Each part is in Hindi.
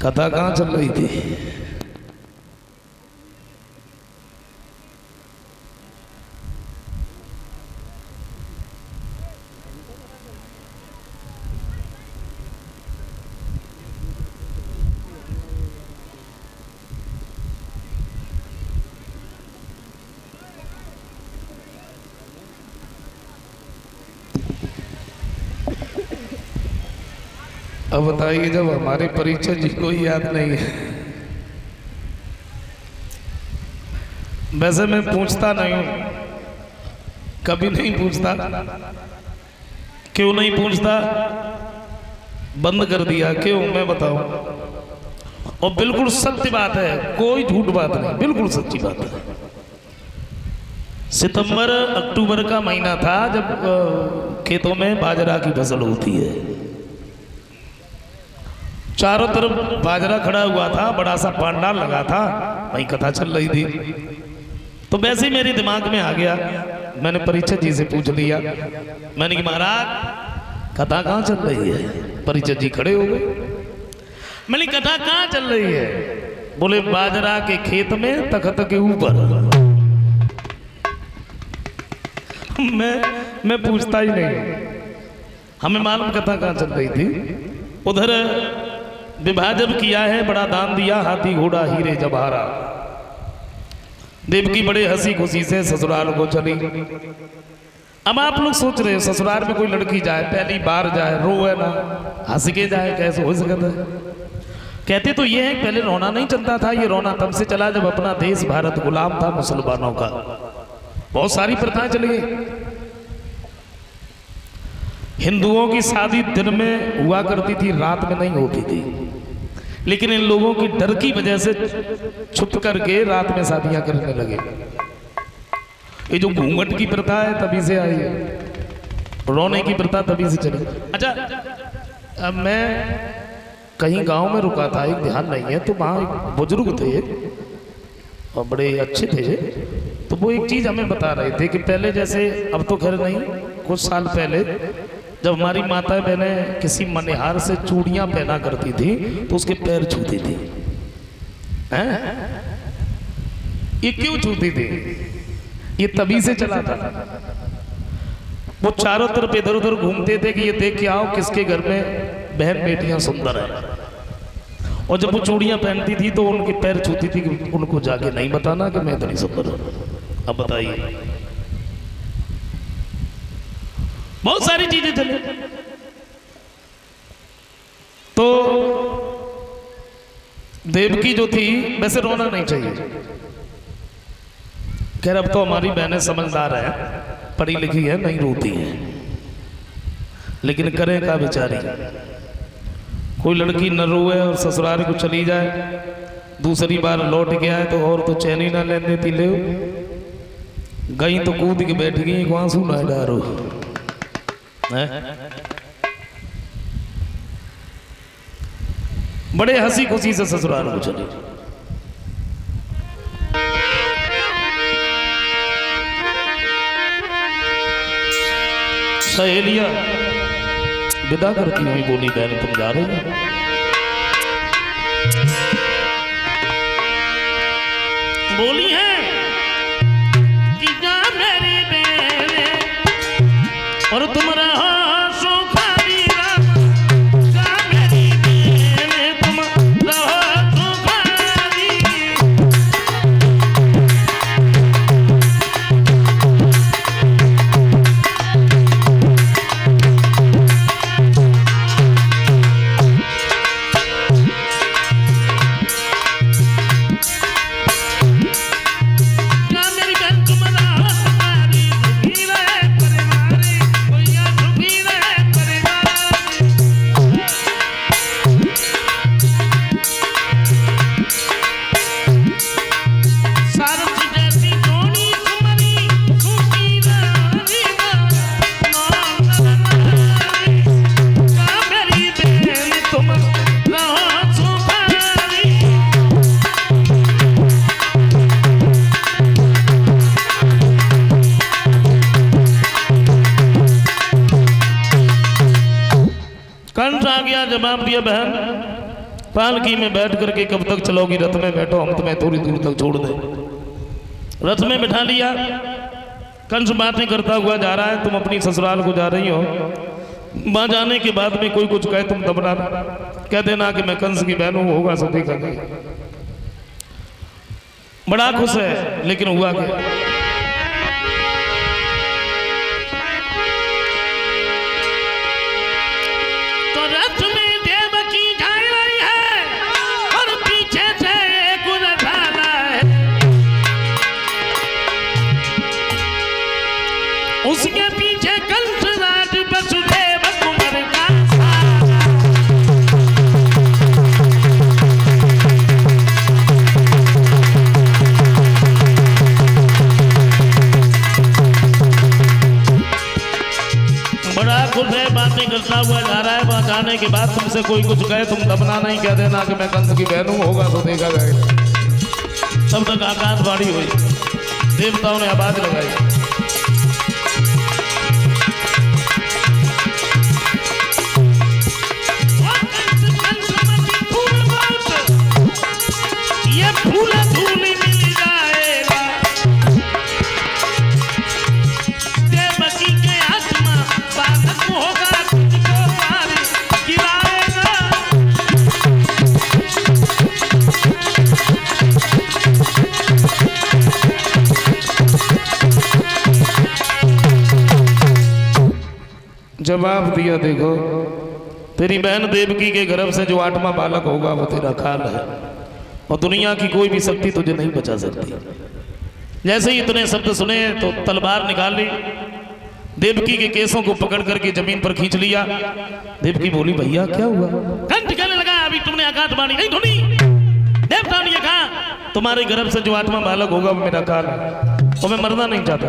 कथा कहाँ चल रही थी? अब बताइए, जब हमारे परीक्षक जी को ही याद नहीं है। वैसे मैं पूछता नहीं हूं, कभी नहीं पूछता। क्यों नहीं पूछता? बंद कर दिया। क्यों? मैं बताऊं। और बिल्कुल सत्य बात है, कोई झूठ बात नहीं, बिल्कुल सच्ची बात है। सितंबर अक्टूबर का महीना था जब खेतों में बाजरा की फसल होती है। चारों तरफ बाजरा खड़ा हुआ था, बड़ा सा पांडाल लगा था, वहीं कथा चल रही थी। तो वैसे ही मेरे दिमाग में आ गया, मैंने परीक्षक जी से पूछ लिया। मैंने कहा महाराज कथा कहाँ चल रही है? परीक्षक जी खड़े हो गए। मैंने कथा कहाँ चल रही है? बोले बाजरा के खेत में तख्त के ऊपर। मैं पूछता ही नहीं, हमें मालूम कथा कहाँ चल रही थी। उधर विवाह जब किया है, बड़ा दान दिया, हाथी घोड़ा हीरे जवाहरा। देवकी बड़े हंसी खुशी से ससुराल को चली। अब आप लोग सोच रहे हो ससुराल में कोई लड़की जाए, पहली बार जाए, रोए ना, हंस के जाए, कैसे हो सकता है? कहते तो ये है पहले रोना नहीं चलता था, ये रोना तब से चला जब अपना देश भारत गुलाम था मुसलमानों का। बहुत सारी प्रथाएं चली गई। हिंदुओं की शादी दिन में हुआ करती थी, रात में नहीं होती थी। लेकिन इन लोगों की डर की वजह से छुप करके रात में शादियां करने लगे। ये जो घूंघट की प्रथा है तभी से आई है, रोने की प्रथा तभी से चली। अच्छा, अब मैं कहीं गांव में रुका था, एक ध्यान नहीं है, तो वहाँ एक बुजुर्ग थे और बड़े अच्छे थे। तो वो एक चीज़ हमें बता रहे थे कि पहले जैसे, अब तो खैर नहीं, कुछ साल पहले जब हमारी माता बहनें किसी मनिहार से चूड़ियाँ पहना करती थी तो उसके पैर छूती थी। हैं? ये क्यों छूती थी? ये तभी से चला था। वो चारों तरफ इधर उधर घूमते थे कि ये देख के आओ किसके घर में बहन बेटियां सुंदर है। और जब वो चूड़ियां पहनती थी तो उनके पैर छूती थी कि उनको जाके नहीं बताना कि मैं इतनी सुंदर हूं। अब बताइए, बहुत सारी चीजें चले। तो देवकी जो थी, वैसे रोना नहीं चाहिए, खैर अब तो हमारी बहनें समझदार है, पढ़ी लिखी है, नहीं रोती है। लेकिन करें का बेचारी, कोई लड़की न रोए और ससुराल को चली जाए, दूसरी बार लौट के आए तो और तो चैन ही ना लेने देती। ले गई तो कूद के बैठ गई, आंसू ना डारो। बड़े हंसी खुशी से ससुराल को चली। सहेलियां विदा करती हुई बोली, बहन तुम जा रही हो? बोली है कि जा मेरी बहन और तुम रहो सुखारी राम। जा मेरी बहन तुम रहो सुखारी। जवाब दिया, बहन पालकी में बैठ करके कब तक चलोगी, रथ में बैठो, हम तुम्हें थोड़ी दूर तक छोड़ दें। रथ में बिठा लिया, कंस बातें करता हुआ जा रहा है, तुम अपनी ससुराल को जा रही हो, वहां जाने के बाद में कोई कुछ कहे तुम दबना, कह देना कि मैं कंस की बहन हूं, होगा सब देखा गया। बड़ा खुश है, लेकिन हुआ क्या, तो रथ में देवकी जा रही है और पीछे से एक रथाला है, उसके पीछे कंसराज वसुदेव कुंवर का बड़ा खुश है, बातें करता हुआ जा रहा है। वहां जाने के बाद तुमसे कोई कुछ कहे तुम दबना नहीं, कह देना कि मैं कंस की बहन हूं, होगा तो देखा जाएगा। तब तक आकाशवाणी हुई, देवताओं ने आवाज लगाई, ये फूल धूल मिल जाएगा, देवकी के आत्मा बालक होगा, तुझको मार गिराएगा। जवाब दिया, देखो तेरी बहन देवकी के गर्भ से जो 8वां बालक होगा वो तेरा खाल है, और दुनिया की कोई भी शक्ति तुझे नहीं बचा सकती। जैसे ही इतने शब्द सुने तो तलवार निकाल ली, देवकी के केसों को पकड़ करके जमीन पर खींच लिया। देवकी बोली, भैया क्या हुआ? कंठ कहने लगा, अभी तुमने आकाशवाणी नहीं सुनी, देवता ने कहा तुम्हारे गर्भ से जो 8वां बालक होगा वो मेरा काल है, और मैं मरना नहीं चाहता।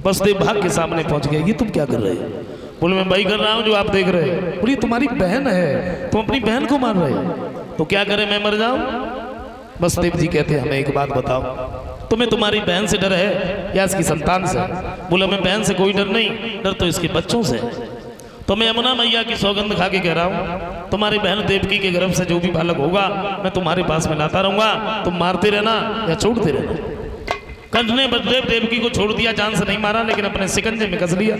बस देव भाग के सामने पहुंच गया, ये तुम क्या कर रहे हो? बोले, मैं वही कर रहा हूँ जो आप देख रहे हैं। बोली, तुम्हारी बहन है, तुम अपनी बहन को मार रहे हो, तो क्या करें, मैं मर जाऊं? बस देव जी कहते हैं, हमें एक बात बताओ, तुम्हें तुम्हारी बहन से डर है या इसकी संतान से? बोले, मैं बहन से कोई डर नहीं, डर तो इसके बच्चों से। तो मैं यमुना मैया की सौगंध खा के कह रहा हूँ, तुम्हारी बहन देवकी के गर्भ से जो भी बालक होगा मैं तुम्हारे पास में लाता रहूंगा, तुम मारते रहना या छोड़ते रहना। कंस ने बलदेव देवकी को छोड़ दिया, जान से नहीं मारा, लेकिन अपने सिकंजे में कस लिया।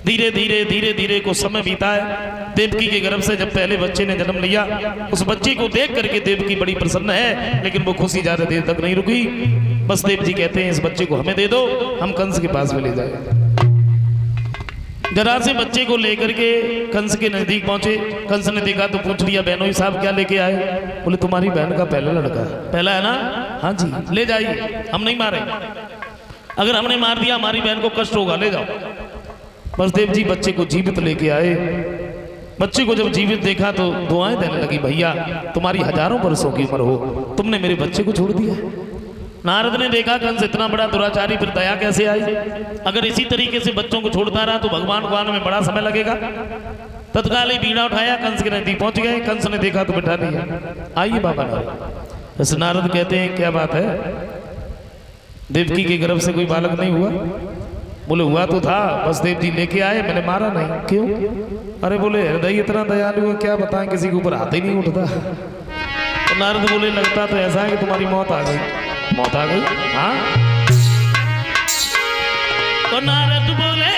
धीरे धीरे धीरे धीरे को समय बीता है। देवकी के गर्भ से जब पहले बच्चे ने जन्म लिया, उस बच्चे को देख करके देवकी बड़ी प्रसन्न है, लेकिन वो खुशी ज्यादा देर तक नहीं रुकी। बस देव जी कहते हैं, इस बच्चे को हमें दे दो, हम कंस के पास में ले जाए। जरा से बच्चे को लेकर के कंस के नजदीक पहुंचे। कंस ने देखा तो पूछ लिया, बहनोई साहब क्या लेके आए? बोले, तुम्हारी बहन का पहला लड़का है। पहला है ना? हाँ जी, ले जाइए, हम नहीं मारे, अगर हमने मार दिया हमारी बहन को कष्ट होगा, ले जाओ। बसदेव जी बच्चे को जीवित लेके आए। बच्चे को जब जीवित देखा तो दुआएं देने लगी, भैया तुम्हारी हजारों वर्षों की उम्र हो, तुमने मेरे बच्चे को छोड़ दिया। नारद ने देखा कंस इतना बड़ा दुराचारी, फिर दया कैसे आई? अगर इसी तरीके से बच्चों को छोड़ता रहा तो भगवान को आने में बड़ा समय लगेगा। तत्काल ही बीड़ा उठाया, कंस के नजदीक पहुंच गए। कंस ने देखा तो बिठा दिया, आइए बाबा नारद। जैसे नारद कहते हैं, क्या बात है, देवकी के गर्भ से कोई बालक नहीं हुआ? बोले, हुआ तो था, बस देव जी लेके आए, मैंने मारा नहीं। क्यों? अरे बोले, हृदय इतना दयालु है, क्या बताएं, किसी के ऊपर हाथ ही नहीं उठता। तो नारद बोले, लगता तो ऐसा है कि तुम्हारी मौत आ गई। मौत आ गई? हाँ। तो नारद बोले,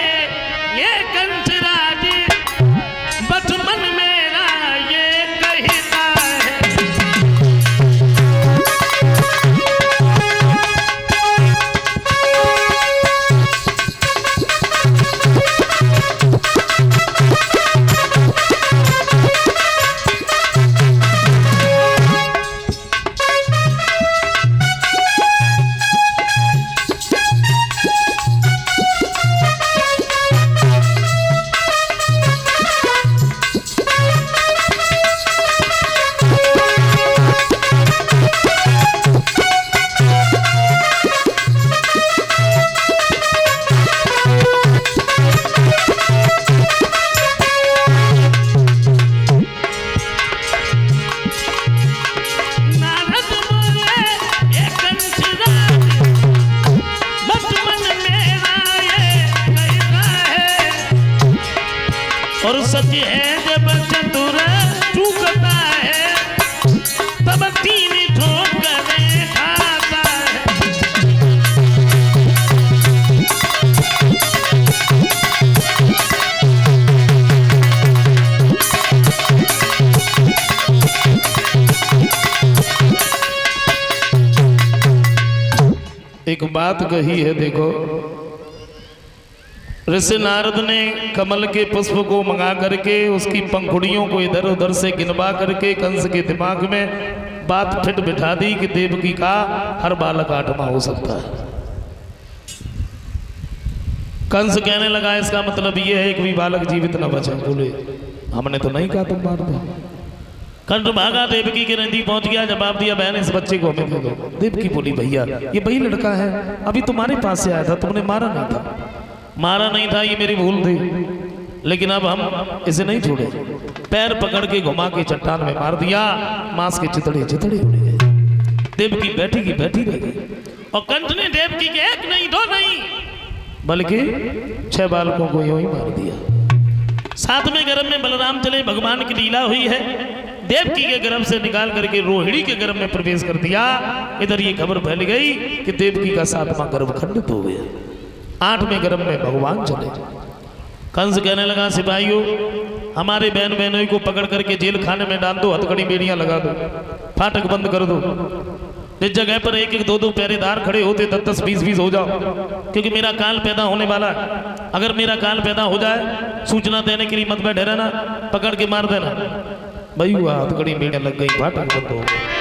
ये कंसराज बचपन मेरा ये कहता है, एक बात कही है, देखो ऋषि नारद ने कमल के पुष्प को मंगा करके उसकी पंखुड़ियों को इधर उधर से गिनवा करके कंस के दिमाग में बात फिट बिठा दी कि देवकी का हर बालक 8वां हो सकता है। कंस कहने लगा इसका मतलब ये है कि भी बालक जीवित न बचे। बोले हमने तो नहीं कहा तुम मार दो। कंस भागा, देवकी के नजदीक पहुंच गया, जवाब दिया बहन इस बच्चे को हमें दे दो। देवकी बोली भैया ये वही लड़का है अभी तुम्हारे पास से आया था, तुमने मारा नहीं था। मारा नहीं था ये मेरी भूल थी, लेकिन अब हम इसे नहीं छोड़े। पैर पकड़ के घुमा के चट्टान में मार दिया, मांस के चितड़े चितड़े उड़ गए। देवकी बैठी की बैठी रह गई और कंस ने देवकी के 1 नहीं 2 नहीं बल्कि 6 बालकों को यूं ही मार दिया। 7वें गर्भ में बलराम चले, भगवान की लीला हुई है। देवकी के गर्भ से निकाल करके रोहिणी के गर्भ में प्रवेश कर दिया। इधर ये खबर फैल गई कि देवकी का 7वां गर्भ खंडित हो गया। 8वें गर्भ में भगवान चले। कंस कहने लगा सिपाहियों हमारे बहन बहनों को पकड़ करके जेल खाने में डाल दो, हथकड़ी बेड़ियां लगा दो, फाटक बंद कर दो। जिस जगह पर 1-1 2-2 पहरेदार खड़े होते 10-10 20-20 हो जाओ, क्योंकि मेरा काल पैदा होने वाला है। अगर मेरा काल पैदा हो जाए सूचना देने के लिए मत बैठे रहना, पकड़ के मार देना। भाई हुआ हथकड़ी बेड़ियां लग गई, फाटक बंद हो गया।